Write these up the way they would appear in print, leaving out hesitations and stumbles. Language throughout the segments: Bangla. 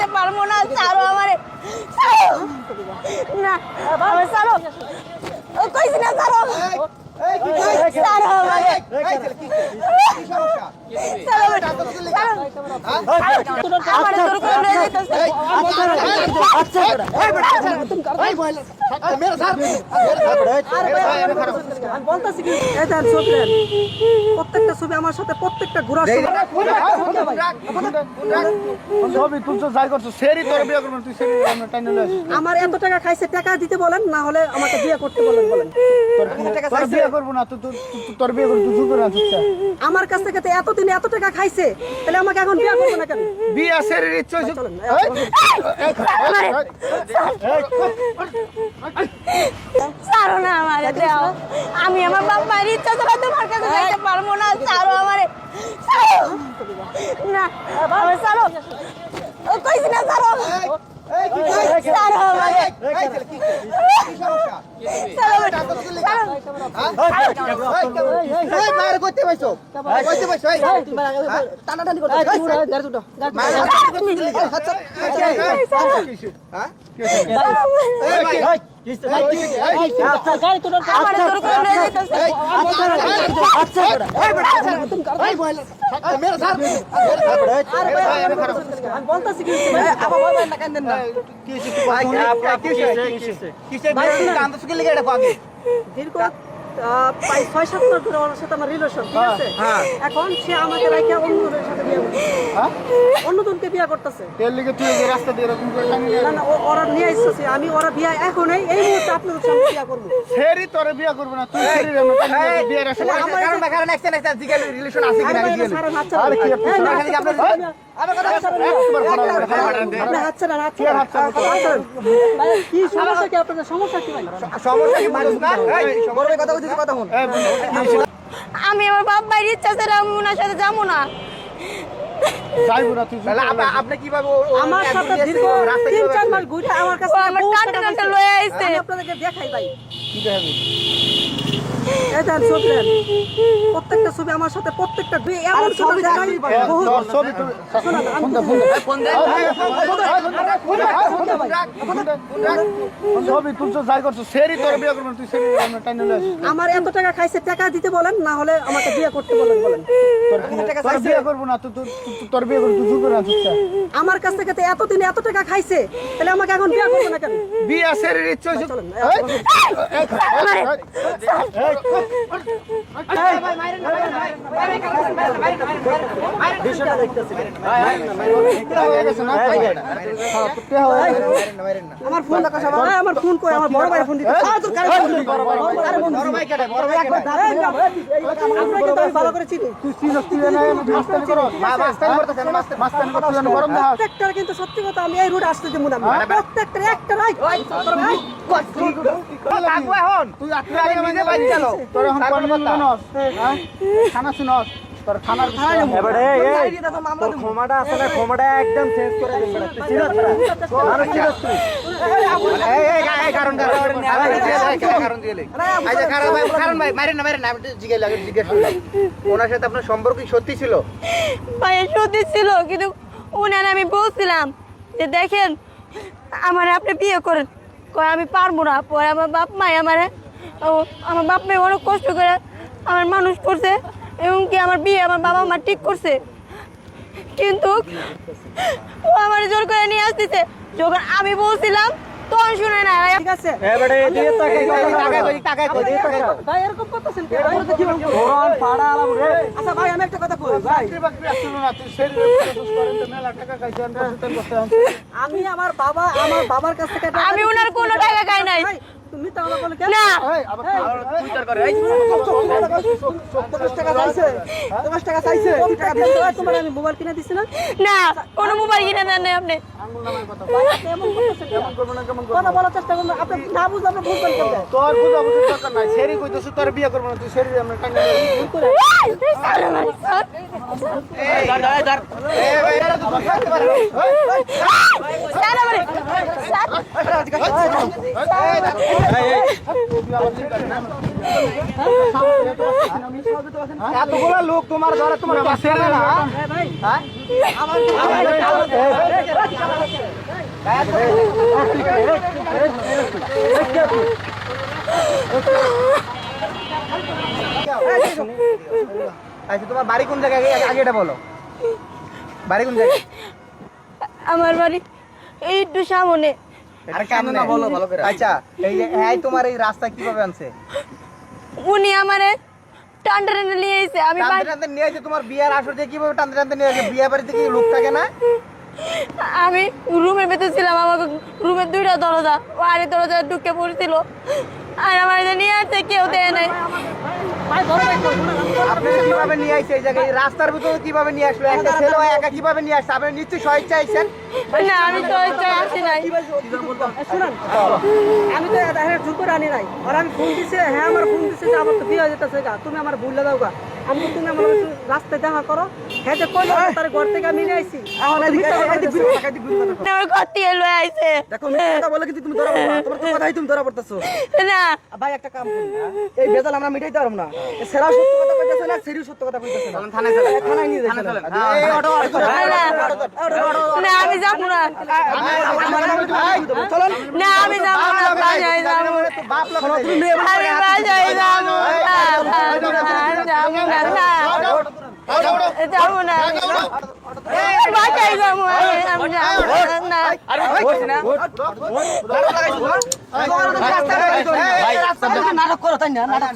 যাইতে পারবো না, ছাড়ো আমারে, না আমার ছাড়ো, কইছি না ছাড়ো, ছাড়ো আমারে, প্রত্যেকটা ছবি আমার সাথে প্রত্যেকটা ঘোরা আমার এত টাকা খাইছে, টাকা দিতে বলেন, না হলে আমাকে বিয়ে করতে বলেন। আমার কাছ থেকে এতদিন এত টাকা খাইছে, তাহলে আমাকে এখন বিয়ে করবো না কেন? বিয়া সেরের ইচ্ছা ছাড়ো না আমারে, দাও, আমি আমার বাবার ইচ্ছা ছাড়া তোমার কাছে যাইতে পারবো না, ছাড়ো আমারে, না আমার ছাড়ো, কইছি না ছাড়ো, ছাড়ো আমারে, প্রায় 6-7 মাস ধরে ওর সাথে আমার রিলেশন, ঠিক আছে? এখন সে আমাকে রাখে অন্যদের সাথে বিয়ে করতেছে, অন্যজনকে বিয়ে করতেছে। না না, ওরা নিয়ে আসছে, আমি ওরা বিয়ে এখন এই মুহূর্তে আপনাদের সাথে বিয়ে করবো। সেরি তোরে বিয়া করবো না, তুই সেরি বিয়ের আসলে রিলেশন আছে কিনা আরে কি কি সমস্যা, কি আপনাদের সমস্যা কি ভাই? সমস্যা কি মানুষ না কথা বলছিস, কথা বল। আমি আমার বাবার ইচ্ছা ছাড়া আমি ওনার সাথে যাবো না। আপনি কিভাবে আমার সাথে দীর্ঘ 3-4 মাস ঘুরে আমার কাছে আমার টাকা টাকা লয়ে আইছে, আপনাদেরকে দেখাই ভাই। কি দেখাবি? প্রত্যেকটা ছবি আমার সাথে প্রত্যেকটা এমন ছবি দেখাই বহুত ছবি ছবি তুলছো, যাই করছো, সেরি তোরে বিয়া করবো না, তুই সেরি আমার এত টাকা খাইছে, টাকা দিতে বলেন, না হলে আমাকে বিয়ে করতে বলেন। তোর বিয়া করবো না, তোর বিয়ে করবো, তুই করে আছিস। আমার কাছ থেকে এতদিন এত টাকা খাইছে, তাহলে আমাকে এখন বিয়ে করবো না কেন? বিয়া সেরির ইচ্ছা আমার ফোন আমার ফোন কই, আমার বড় ভাই ফোন দিতে ভালো করে চিনি। প্রত্যেকটা কিন্তু সত্যি কথা, আমি এই রুট আসতে দেবো না, প্রত্যেকটা একটা রাইট তুই তোর এখন খানা শুনস, তোর খানার ক্ষমাটা আছে না, ক্ষমাটা একদম চেঞ্জ করে দিন। ওনার সাথে আপনার সম্পর্ক কি সত্যি ছিল? ভাই সত্যি ছিল, কিন্তু উনার আমি বলছিলাম যে দেখেন আমার আপনি বিয়ে করেন, আমি পারবো না। পরে আমার বাপ মাই আমার বাপ মাই অনেক কষ্ট করে আমার মানুষ করছে, এবং কি আমার বিয়ে আমার বাবা মা ঠিক করছে, কিন্তু ও আমার জোর করে নিয়ে আসতেছে। যখন আমি বলছিলাম তখন শুনে না। ঠিক আছে ভাই, এরকম করতেছেন কেন? আচ্ছা ভাই, আমি একটা কথা বলি ভাই, আমি আমার বাবার কাছ থেকে আমি ওনার কোনো টাকা খাই নাই। তুমি তো আমার বলে কেন? না টাকা চাইছে, তোমার আমি মোবাইল কিনে দিছি না? না, কোনো মোবাইল কিনে দেন নাই আপনি। এমন করতেছেন কথা বলার চেষ্টা করুন, আপনি না বুঝলে আপনি বুঝবেন কেমন? তোর বুঝাবুঝির দরকার নাই, সেরি কইতেছ তোর বিয়ে করবো না, তুই সেরি আমরা টাঙ্গা এতগুলো লোক তোমার ঘরে, তোমার আচ্ছা তোমার বাড়ি কোন জায়গায় আগে এটা বলো, বাড়ি কোন জায়গায়? আমার বাড়ি এই একটু সামনে। আরে কেন না বলো ভালো করে। আচ্ছা এই যে হ্যাঁ তোমার এই রাস্তা কিভাবে আনছে? উনি আমারে টান্ডা টান্ডা নিয়ে এসে আমি টানতে টানতে নিয়ে আসে, তোমার বিয়ার আসর দিয়ে কিভাবে টানতে টানতে নিয়ে আসে? বিয়ে বাড়িতে কি লোক থাকে না? আমি রুমের ভেতর ছিলাম, আমাকে রুমের দুইটা দরজা, বাড়ির দরজা ঢুকে পড়েছিল, আর আমার যে নিয়ে আসছে কেউ দেয় নাই। আপনি কিভাবে নিয়ে আসছে এই জায়গায়? এই রাস্তার ভিতরে কিভাবে নিয়ে আসলো? একটা ছেলে একা কিভাবে নিয়ে আসছে? আপনি নিশ্চয়ই স্বেচ্ছায় আইছেন। না আমি তো ইচ্ছায় আসি নাই। শুনুন, আমি তো হ্যাঁ জোর করে আনি নাই, আর আমি ফোন দিছে, হ্যাঁ আমার ফোন দিছে যে আমার তো বিয়ে হয়ে যেতেছে গা, তুমি আমার ভুলে দাও গা। আমি তো তুমি আমার রাস্তায় দেখা করো, হ্যাঁ যে কইলো তার ঘর থেকে আমি নিয়ে আইছি। আমার ঘর থেকে লয়ে আইছে। দেখো মিথ্যা কথা বলে কিন্তু তুমি ধরা পড়বা, তোমার তো কথাই তুমি ধরা পড়তেছো। না ভাই একটা কাম করুন, এই বেজাল আমরা মিটাইতে পারবো না। সেরা সত্য কথা কইতেছে না, সেরি সত্য কথা কইতেছে না। থানায় চলেন, থানায় নিয়ে যাই। এই অটো না আমি যাবো না, চলুন না আমি যাবো না, বাসায় যাবো, বাপ লোক তুমি আমি বাসায় যাবো না, যাবো না, না যাবো না, বাসায় যাবো, আমি যাবো না। নাটক করো তাই না, নাটক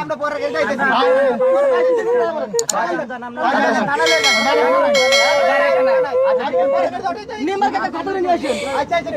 আমরা পরে যাইতেছি। নিয়ে মার্কেটে খাতরে নিয়ে আসেন। আচ্ছা আচ্ছা